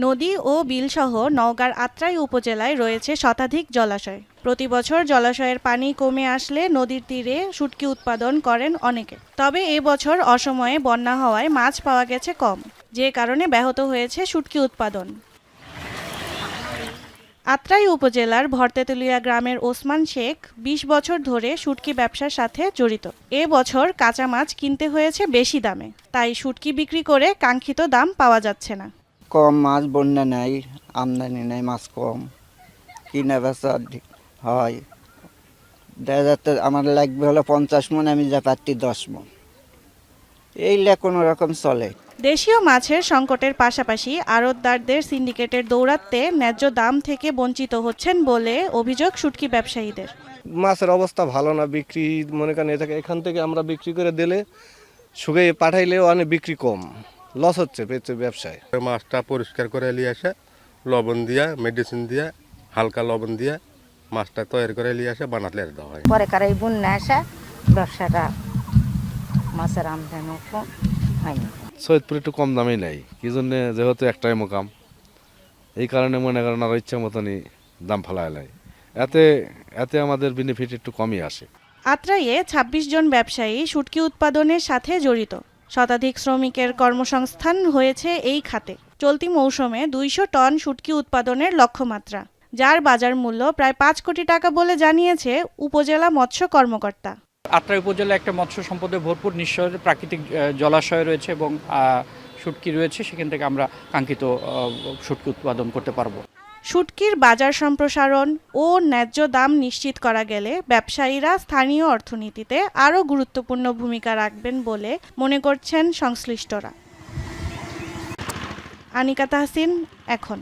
নদী ও বিলসহ নওগাঁর আত্রাই উপজেলায় রয়েছে শতাধিক জলাশয়। প্রতি বছর জলাশয়ের পানি কমে আসলে নদীর তীরে শুটকি উৎপাদন করেন অনেকে। তবে এবছর অসময়ে বন্যা হওয়ায় মাছ পাওয়া গেছে কম, যে কারণে ব্যাহত হয়েছে শুটকি উৎপাদন। আত্রাই উপজেলার ভরতেতুলিয়া গ্রামের ওসমান শেখ ২০ বছর ধরে শুটকি ব্যবসার সাথে জড়িত। এ বছর কাঁচা মাছ কিনতে হয়েছে বেশি দামে, তাই শুটকি বিক্রি করে কাঙ্ক্ষিত দাম পাওয়া যাচ্ছে না। কম মাছ, বন্যা নাই, আমদানি নাই, মাছ কম, কিনা বেচা হয়। দেখা যাচ্ছে আমার লাগবে হলো 50 মণ, আমি যা পাচ্ছি 10 মণ, এইলে কোনো রকম চলে। দেশীয় মাছের সংকটের পাশাপাশি আড়তদারদের সিন্ডিকেটের দৌরাত্ম্যে ন্যায্য দাম থেকে বঞ্চিত হচ্ছেন বলে অভিযোগ শুটকি ব্যবসায়ীদের। মাছের অবস্থা ভালো না, বিক্রি মনে করেন এখান থেকে আমরা বিক্রি করে দিলে শুকিয়ে পাঠাইলেও অনেক বিক্রি কম, লস হচ্ছে ব্যবসায়। মাছটা পরিষ্কার করে নিয়ে আসে, লবণ দিয়া, মেডিসিন দিয়া, হালকা লবণ দিয়া মাছটা তৈরি করে নিয়ে আসে, বানাতে দেওয়া হয়। পরে কারাই বন্যা আসে, ব্যবসাটা মাছের আমদানি হয়নি। সৈয়দপুর একটু কম দামেই নেই, কি জন্য, যেহেতু একটাই মোকাম, এই কারণে মনে করেন আর ইচ্ছা মতনই দাম ফেলায় নেয়, এতে আমাদের বেনিফিট একটু কমই আসে। আত্রাইয়ে ২৬ জন ব্যবসায়ী শুটকি উৎপাদনের সাথে জড়িত। শতাধিক শ্রমিকের কর্মসংস্থান হয়েছে এই খাতে। চলতি মৌসুমে ২০০ টন শুটকি উৎপাদনের লক্ষ্যমাত্রা, যার বাজার মূল্য প্রায় ৫ কোটি টাকা বলে জানিয়েছে উপজেলা মৎস্য কর্মকর্তা। আত্রাই উপজেলা একটা মৎস্য সম্পদে ভরপুর, নিশ্চয় প্রাকৃতিক জলাশয় রয়েছে এবং শুটকি রয়েছে, সেখান থেকে আমরা কাঙ্ক্ষিত শুটকি উৎপাদন করতে পারবো। শুটকির বাজার সম্প্রসারণ ও ন্যায্য দাম নিশ্চিত করা গেলে ব্যবসায়ীরা স্থানীয় অর্থনীতিতে আরও গুরুত্বপূর্ণ ভূমিকা রাখবেন বলে মনে করছেন সংশ্লিষ্টরা। আনিকা তাহসিন, এখন।